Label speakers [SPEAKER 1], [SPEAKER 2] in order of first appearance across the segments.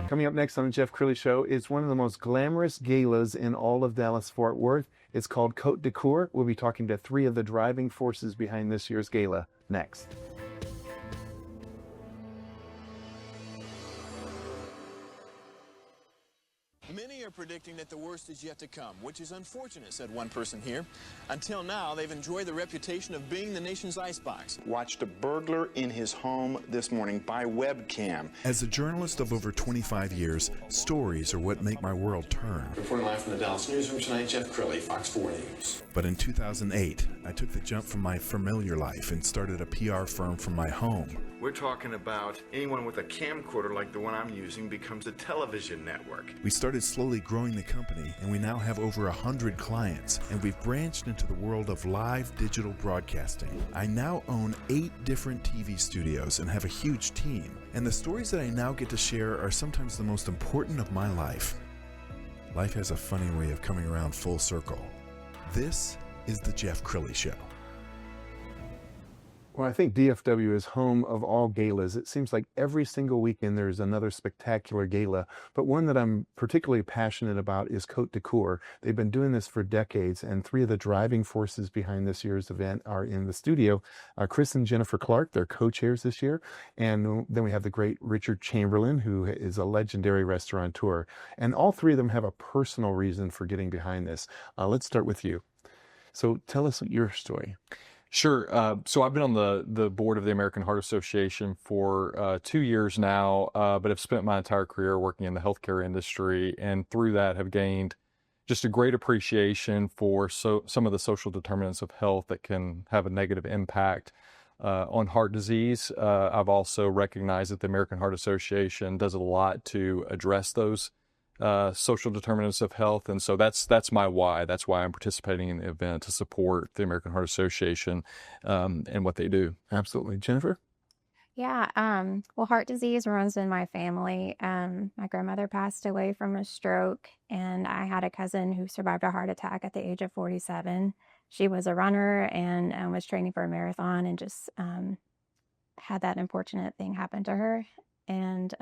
[SPEAKER 1] Coming up next on the Jeff Crilley Show is one of the most glamorous galas in all of Dallas-Fort Worth. It's called Côtes du Coeur. We'll be talking to three of the driving forces behind this year's gala next.
[SPEAKER 2] Many are predicting that the worst is yet to come, which is unfortunate, said one person here. Until now, they've enjoyed the reputation of being the nation's icebox.
[SPEAKER 3] Watched a burglar in his home this morning by webcam.
[SPEAKER 4] As a journalist of over 25 years, stories are what make my world turn.
[SPEAKER 2] Reporting live from the Dallas newsroom tonight, Jeff Crilley, Fox 4 News.
[SPEAKER 4] But in 2008, I took the jump from my familiar life and started a PR firm from my home.
[SPEAKER 3] We're talking about anyone with a camcorder like the one I'm using becomes a television network.
[SPEAKER 4] We started slowly growing the company, and we now have over 100 clients, and we've branched into the world of live digital broadcasting. I now own 8 different TV studios and have a huge team, and the stories that I now get to share are sometimes the most important of my life. Life has a funny way of coming around full circle. This is the Jeff Crilley Show.
[SPEAKER 1] Well, I think DFW is home of all galas. It seems like every single weekend there's another spectacular gala, but one that I'm particularly passionate about is Côtes du Coeur. They've been doing this for decades, and three of the driving forces behind this year's event are in the studio. Chris and Jennifer Clark, they're co-chairs this year, and then we have the great Richard Chamberlain, who is a legendary restaurateur, and all three of them have a personal reason for getting behind this. Let's start with you. So tell us your story.
[SPEAKER 5] Sure. So I've been on the board of the American Heart Association for 2 years now, but have spent my entire career working in the healthcare industry, and through that have gained just a great appreciation for some of the social determinants of health that can have a negative impact on heart disease. I've also recognized that the American Heart Association does a lot to address those social determinants of health, and so that's my why. That's why I'm participating in the event, to support the American Heart Association and what they do.
[SPEAKER 1] Absolutely. Jennifer?
[SPEAKER 6] Yeah, well, heart disease runs in my family. My grandmother passed away from a stroke, and I had a cousin who survived a heart attack at the age of 47. She was a runner and was training for a marathon, and just had that unfortunate thing happen to her. And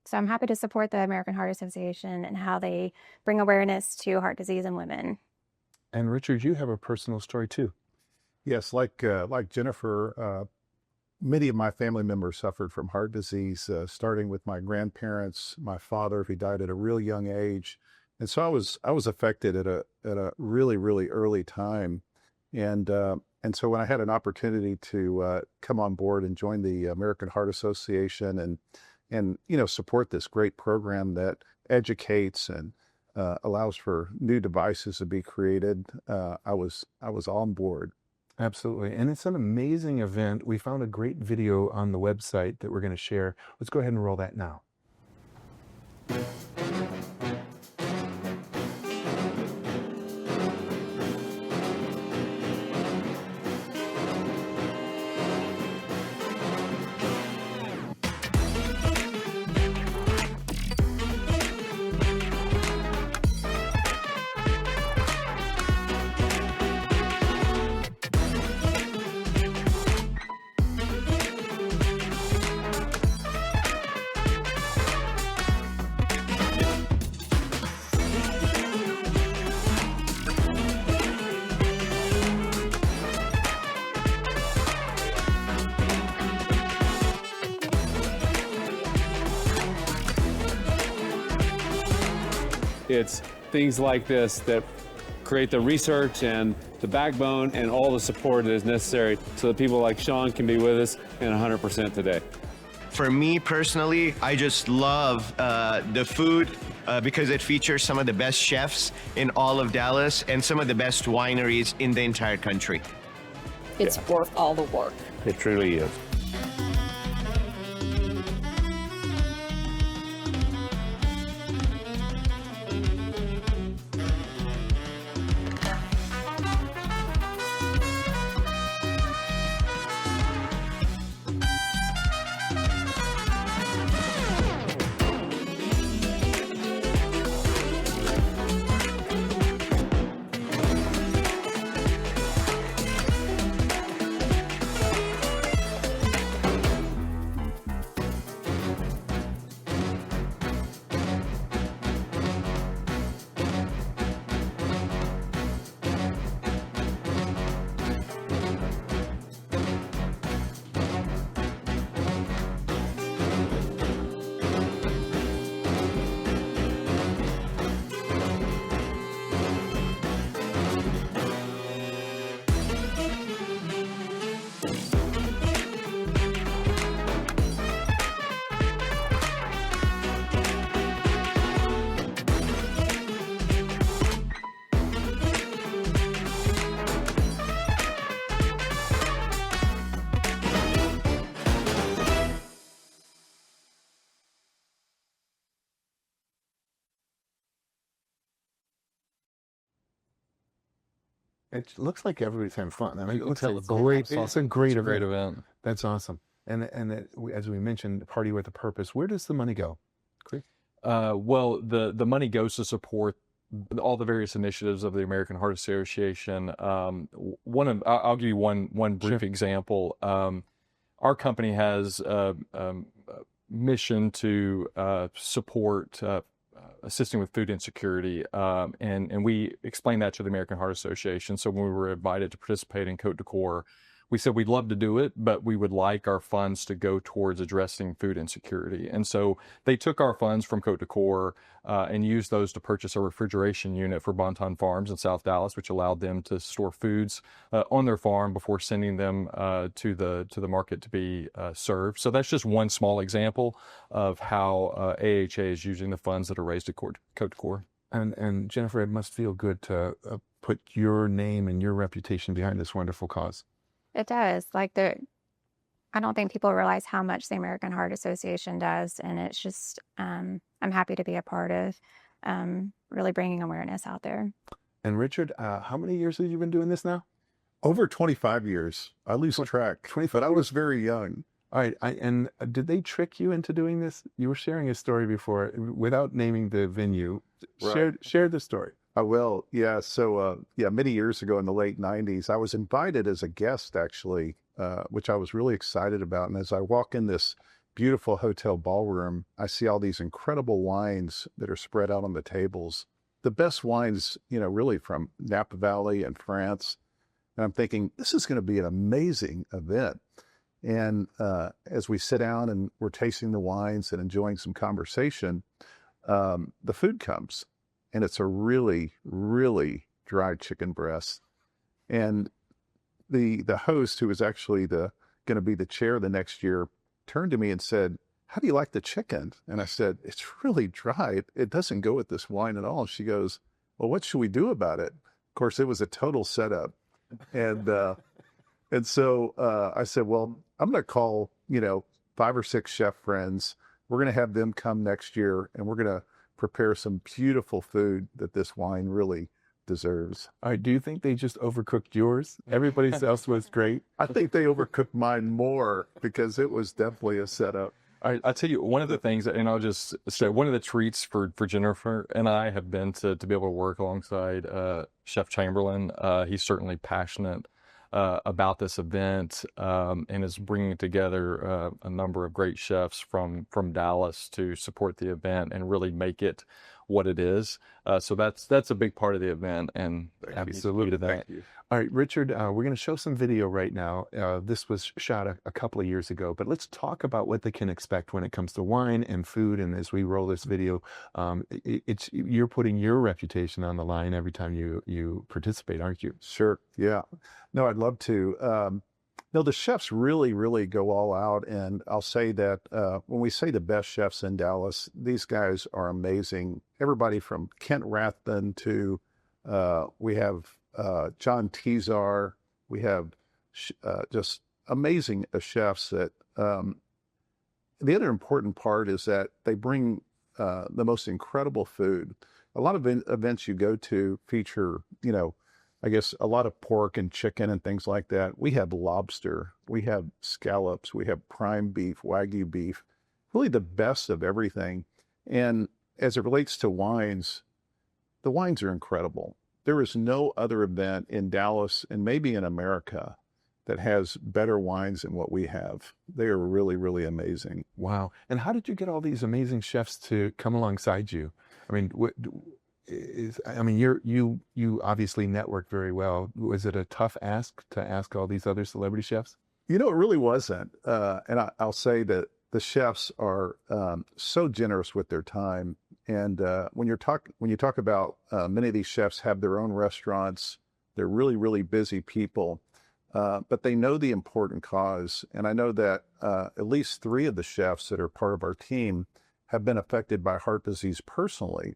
[SPEAKER 6] so I'm happy to support the American Heart Association and how they bring awareness to heart disease in women.
[SPEAKER 1] And Richard, you have a personal story too.
[SPEAKER 7] Yes, like Jennifer, many of my family members suffered from heart disease, starting with my grandparents, my father, who died at a real young age. And so I was affected at a really, really early time. And so when I had an opportunity to come on board and join the American Heart Association and support this great program that educates and allows for new devices to be created, I was on board.
[SPEAKER 1] Absolutely. And it's an amazing event. We found a great video on the website that we're going to share. Let's go ahead and roll that now.
[SPEAKER 8] It's things like this that create the research and the backbone and all the support that is necessary so that people like Sean can be with us and 100% today.
[SPEAKER 9] For me personally, I just love the food because it features some of the best chefs in all of Dallas and some of the best wineries in the entire country.
[SPEAKER 10] It's worth all the work.
[SPEAKER 8] It truly is.
[SPEAKER 1] It looks like everybody's having fun. I mean, it looks
[SPEAKER 5] tell
[SPEAKER 1] like
[SPEAKER 5] it's
[SPEAKER 1] it's a great
[SPEAKER 5] It's a
[SPEAKER 1] event.
[SPEAKER 5] great event.
[SPEAKER 1] That's awesome. As we mentioned, party with a purpose. Where does the money go?
[SPEAKER 5] Well, the money goes to support all the various initiatives of the American Heart Association. I'll give you one brief example. Our company has a mission to support assisting with food insecurity, and we explained that to the American Heart Association. So when we were invited to participate in Côtes du Coeur, we said we'd love to do it, but we would like our funds to go towards addressing food insecurity. And so they took our funds from Côtes du Coeur and used those to purchase a refrigeration unit for Bonton Farms in South Dallas, which allowed them to store foods on their farm before sending them to the market to be served. So that's just one small example of how AHA is using the funds that are raised at Côtes du Coeur.
[SPEAKER 1] And Jennifer, it must feel good to put your name and your reputation behind this wonderful cause.
[SPEAKER 6] It does. I don't think people realize how much the American Heart Association does, and it's just I'm happy to be a part of really bringing awareness out there.
[SPEAKER 1] And Richard, how many years have you been doing this now?
[SPEAKER 7] Over 25 years. I lose track,
[SPEAKER 1] 25
[SPEAKER 7] but I was very young.
[SPEAKER 1] All right. And did they trick you into doing this? You were sharing a story before without naming the venue.
[SPEAKER 7] Right.
[SPEAKER 1] Share the story.
[SPEAKER 7] I will. Yeah. So, many years ago in the late 90s, I was invited as a guest, actually, which I was really excited about. And as I walk in this beautiful hotel ballroom, I see all these incredible wines that are spread out on the tables. The best wines, really from Napa Valley and France. And I'm thinking, this is going to be an amazing event. And as we sit down and we're tasting the wines and enjoying some conversation, the food comes. And it's a really, really dry chicken breast. And the host, who was actually going to be the chair the next year, turned to me and said, "How do you like the chicken?" And I said, "It's really dry. It doesn't go with this wine at all." She goes, "Well, what should we do about it?" Of course, it was a total setup. And so I said, "Well, I'm going to call, 5 or 6 chef friends. We're going to have them come next year, and we're going to prepare some beautiful food that this wine really deserves."
[SPEAKER 1] All right. Do you think they just overcooked yours? Everybody else was great.
[SPEAKER 7] I think they overcooked mine more because it was definitely a setup.
[SPEAKER 5] I'll tell you, one of the things, and I'll just say, one of the treats for Jennifer and I have been to be able to work alongside Chef Chamberlain. He's certainly passionate about this event and is bringing together a number of great chefs from Dallas to support the event and really make it what it is. So that's a big part of the event, and
[SPEAKER 1] Absolutely.
[SPEAKER 5] thank you.
[SPEAKER 1] All right, Richard, we're going to show some video right now. This was shot a couple of years ago, but let's talk about what they can expect when it comes to wine and food. And as we roll this video, you're putting your reputation on the line every time you participate, aren't you?
[SPEAKER 7] Sure. Yeah. No, I'd love to. No, the chefs really, really go all out. And I'll say that when we say the best chefs in Dallas, these guys are amazing. Everybody from Kent Rathbun to we have John Tezar. We have just amazing chefs that the other important part is that they bring the most incredible food. A lot of events you go to feature, I guess a lot of pork and chicken and things like that. We have lobster, we have scallops, we have prime beef, Wagyu beef, really the best of everything. And as it relates to wines, the wines are incredible. There is no other event in Dallas and maybe in America that has better wines than what we have. They are really, really amazing.
[SPEAKER 1] Wow. And how did you get all these amazing chefs to come alongside you? I mean, you obviously network very well. Was it a tough ask to ask all these other celebrity chefs?
[SPEAKER 7] It really wasn't. And I'll say that the chefs are so generous with their time. And when you talk about many of these chefs have their own restaurants, they're really, really busy people, but they know the important cause. And I know that at least 3 of the chefs that are part of our team have been affected by heart disease personally.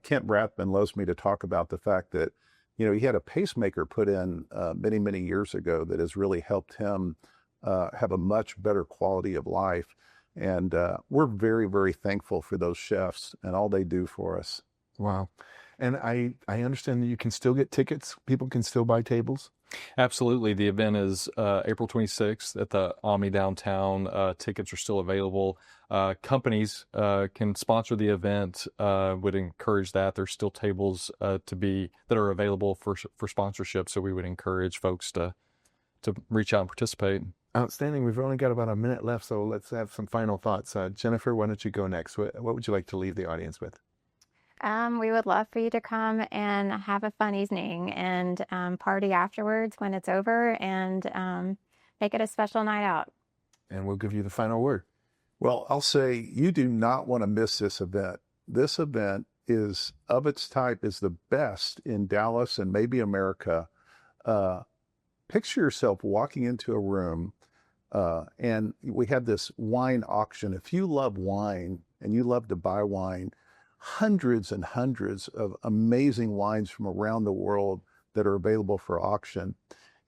[SPEAKER 7] Kent Rathbun loves me to talk about the fact that, he had a pacemaker put in many, many years ago that has really helped him have a much better quality of life. And we're very, very thankful for those chefs and all they do for us.
[SPEAKER 1] Wow. And I understand that you can still get tickets. People can still buy tables.
[SPEAKER 5] Absolutely. The event is April 26th at the Omni downtown. Tickets are still available. Companies can sponsor the event. Would encourage that. There's still tables that are available for sponsorship. So we would encourage folks to reach out and participate.
[SPEAKER 1] Outstanding. We've only got about a minute left, so let's have some final thoughts. Jennifer, why don't you go next? What would you like to leave the audience with?
[SPEAKER 6] We would love for you to come and have a fun evening and party afterwards when it's over, and make it a special night out.
[SPEAKER 1] And we'll give you the final word.
[SPEAKER 7] Well, I'll say you do not want to miss this event. This event is of its type, is the best in Dallas and maybe America. Picture yourself walking into a room and we have this wine auction. If you love wine and you love to buy wine, hundreds and hundreds of amazing wines from around the world that are available for auction.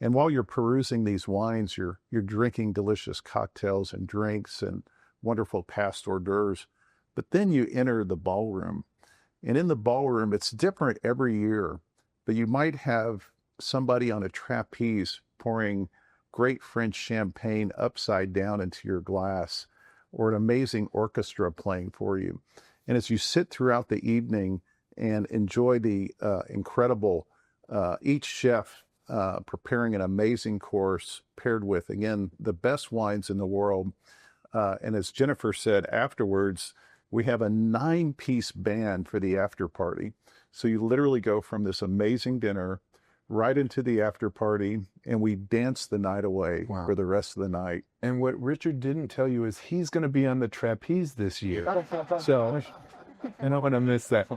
[SPEAKER 7] And while you're perusing these wines, you're drinking delicious cocktails and drinks and wonderful past hors d'oeuvres. But then you enter the ballroom. And in the ballroom, it's different every year, but you might have somebody on a trapeze pouring great French champagne upside down into your glass, or an amazing orchestra playing for you. And as you sit throughout the evening and enjoy the incredible, each chef preparing an amazing course paired with, again, the best wines in the world. And as Jennifer said afterwards, we have a 9-piece band for the after party. So you literally go from this amazing dinner right into the after party, and we dance the night away for the rest of the night.
[SPEAKER 1] And what Richard didn't tell you is he's going to be on the trapeze this year. So I don't want to miss that.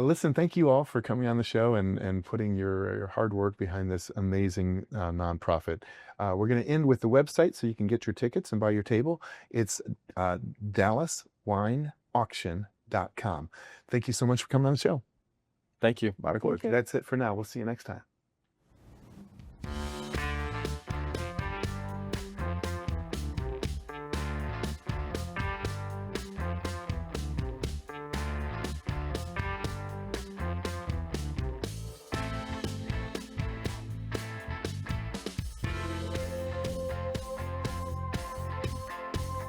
[SPEAKER 1] Listen, thank you all for coming on the show and putting your hard work behind this amazing nonprofit. We're going to end with the website so you can get your tickets and buy your table. It's DallasWineAuction.com. Thank you so much for coming on the show.
[SPEAKER 5] Thank you.
[SPEAKER 1] That's it for now. We'll see you next time.